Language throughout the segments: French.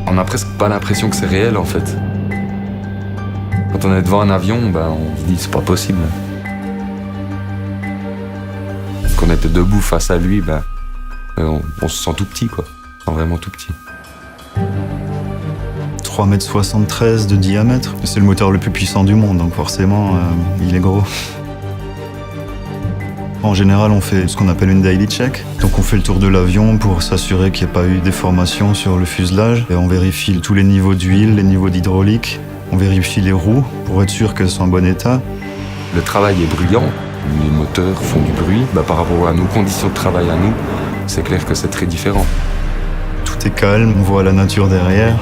On n'a presque pas l'impression que c'est réel en fait. Quand on est devant un avion, on se dit c'est pas possible. Quand on était debout face à lui, on se sent tout petit quoi. On se sent vraiment tout petit. 3,73 m de diamètre. C'est le moteur le plus puissant du monde, donc forcément, il est gros. En général, on fait ce qu'on appelle une daily check. Donc on fait le tour de l'avion pour s'assurer qu'il n'y a pas eu de déformation sur le fuselage. Et on vérifie tous les niveaux d'huile, les niveaux d'hydraulique. On vérifie les roues pour être sûr qu'elles sont en bon état. Le travail est bruyant, les moteurs font du bruit. Par rapport à nos conditions de travail à nous, c'est clair que c'est très différent. Tout est calme, on voit la nature derrière.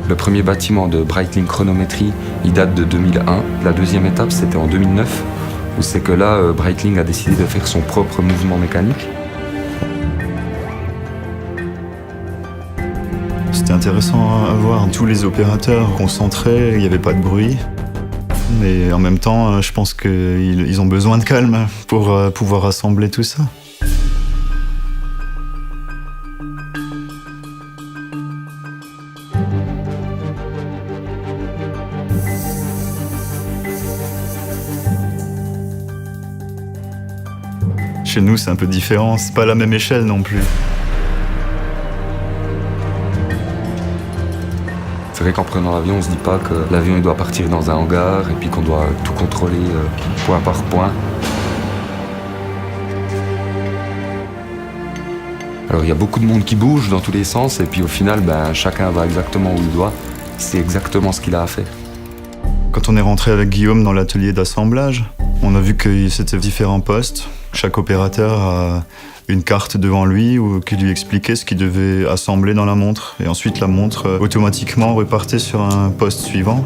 Le premier bâtiment de Breitling Chronometry, il date de 2001. La deuxième étape, c'était en 2009, où c'est que là, Breitling a décidé de faire son propre mouvement mécanique. C'était intéressant à voir. Tous les opérateurs concentrés, il n'y avait pas de bruit. Mais en même temps, je pense qu'ils ont besoin de calme pour pouvoir assembler tout ça. Chez nous, c'est un peu différent. C'est pas la même échelle non plus. C'est vrai qu'en prenant l'avion, on se dit pas que l'avion il doit partir dans un hangar et puis qu'on doit tout contrôler point par point. Alors il y a beaucoup de monde qui bouge dans tous les sens et puis au final, chacun va exactement où il doit. C'est exactement ce qu'il a à faire. Quand on est rentré avec Guillaume dans l'atelier d'assemblage, on a vu que c'était différents postes. Chaque opérateur a une carte devant lui qui lui expliquait ce qu'il devait assembler dans la montre. Et ensuite, la montre automatiquement repartait sur un poste suivant.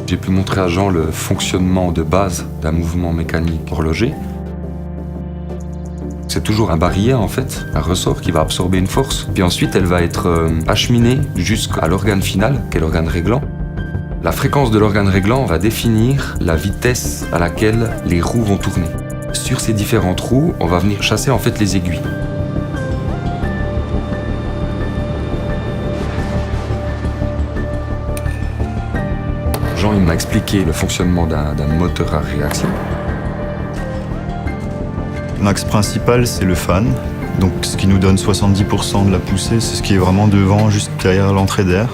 J'ai pu montrer à Jean le fonctionnement de base d'un mouvement mécanique horloger. C'est toujours un barillet en fait, un ressort qui va absorber une force. Puis ensuite, elle va être acheminée jusqu'à l'organe final, qui est l'organe réglant. La fréquence de l'organe réglant va définir la vitesse à laquelle les roues vont tourner. Sur ces différentes roues, on va venir chasser en fait les aiguilles. Jean, il m'a expliqué le fonctionnement d'un moteur à réaction. L'axe principal, c'est le fan. Donc ce qui nous donne 70% de la poussée, c'est ce qui est vraiment devant, juste derrière l'entrée d'air.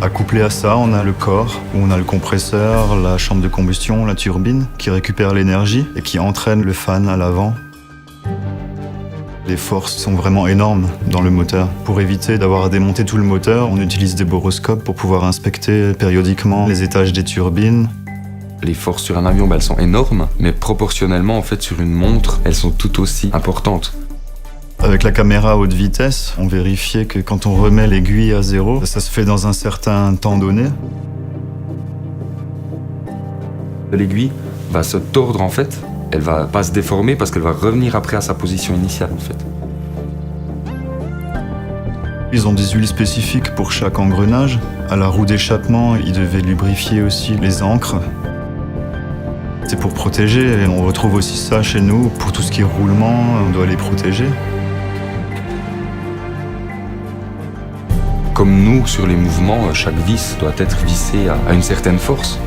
Accouplé à ça, on a le corps, où on a le compresseur, la chambre de combustion, la turbine, qui récupère l'énergie et qui entraîne le fan à l'avant. Les forces sont vraiment énormes dans le moteur. Pour éviter d'avoir à démonter tout le moteur, on utilise des boroscopes pour pouvoir inspecter périodiquement les étages des turbines. Les forces sur un avion, elles sont énormes, mais proportionnellement, en fait, sur une montre, elles sont tout aussi importantes. Avec la caméra à haute vitesse, on vérifiait que quand on remet l'aiguille à zéro, ça se fait dans un certain temps donné. L'aiguille va se tordre en fait, elle va pas se déformer parce qu'elle va revenir après à sa position initiale en fait. Ils ont des huiles spécifiques pour chaque engrenage. À la roue d'échappement, ils devaient lubrifier aussi les ancres. C'est pour protéger, et on retrouve aussi ça chez nous. Pour tout ce qui est roulement, on doit les protéger. Comme nous, sur les mouvements, chaque vis doit être vissée à une certaine force.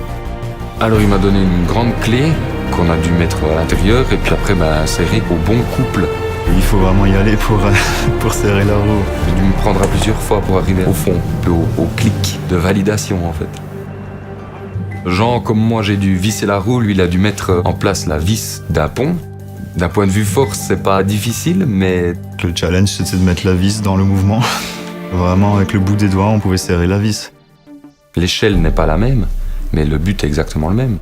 Alors il m'a donné une grande clé qu'on a dû mettre à l'intérieur et puis après serrer au bon couple. Et il faut vraiment y aller pour serrer la roue. J'ai dû me prendre à plusieurs fois pour arriver au fond, un peu au clic de validation en fait. Jean, comme moi, j'ai dû visser la roue, lui il a dû mettre en place la vis d'un pont. D'un point de vue force, c'est pas difficile, mais... Le challenge, c'était de mettre la vis dans le mouvement. Vraiment, avec le bout des doigts, on pouvait serrer la vis. L'échelle n'est pas la même, mais le but est exactement le même.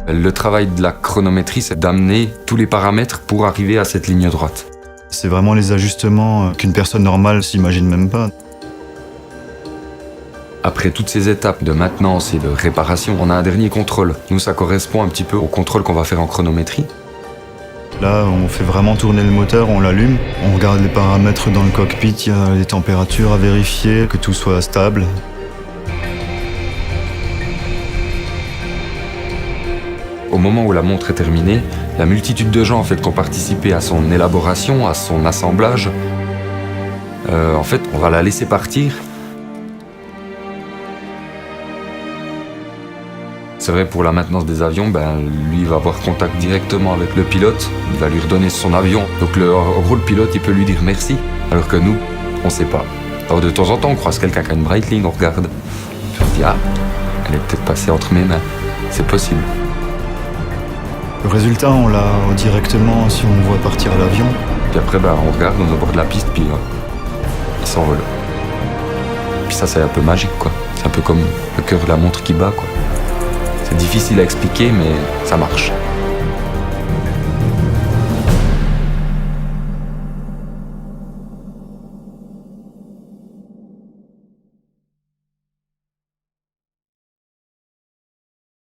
Le travail de la chronométrie, c'est d'amener tous les paramètres pour arriver à cette ligne droite. C'est vraiment les ajustements qu'une personne normale s'imagine même pas. Après toutes ces étapes de maintenance et de réparation, on a un dernier contrôle. Nous, ça correspond un petit peu au contrôle qu'on va faire en chronométrie. Là, on fait vraiment tourner le moteur, on l'allume, on regarde les paramètres dans le cockpit, il y a les températures à vérifier, que tout soit stable. Au moment où la montre est terminée, la multitude de gens en fait, qui ont participé à son élaboration, à son assemblage, En fait, on va la laisser partir. C'est vrai, pour la maintenance des avions, lui, il va avoir contact directement avec le pilote. Il va lui redonner son avion. Donc, en gros, le pilote, il peut lui dire merci. Alors que nous, on sait pas. Alors, de temps en temps, on croise quelqu'un qui a une Breitling, on regarde. Puis on se dit, ah, elle est peut-être passée entre mes mains. C'est possible. Le résultat, on l'a directement si on voit partir l'avion. Puis après, on regarde, on est au bord de la piste, puis il s'envole. Puis ça, c'est un peu magique, quoi. C'est un peu comme le cœur de la montre qui bat, quoi. C'est difficile à expliquer, mais ça marche.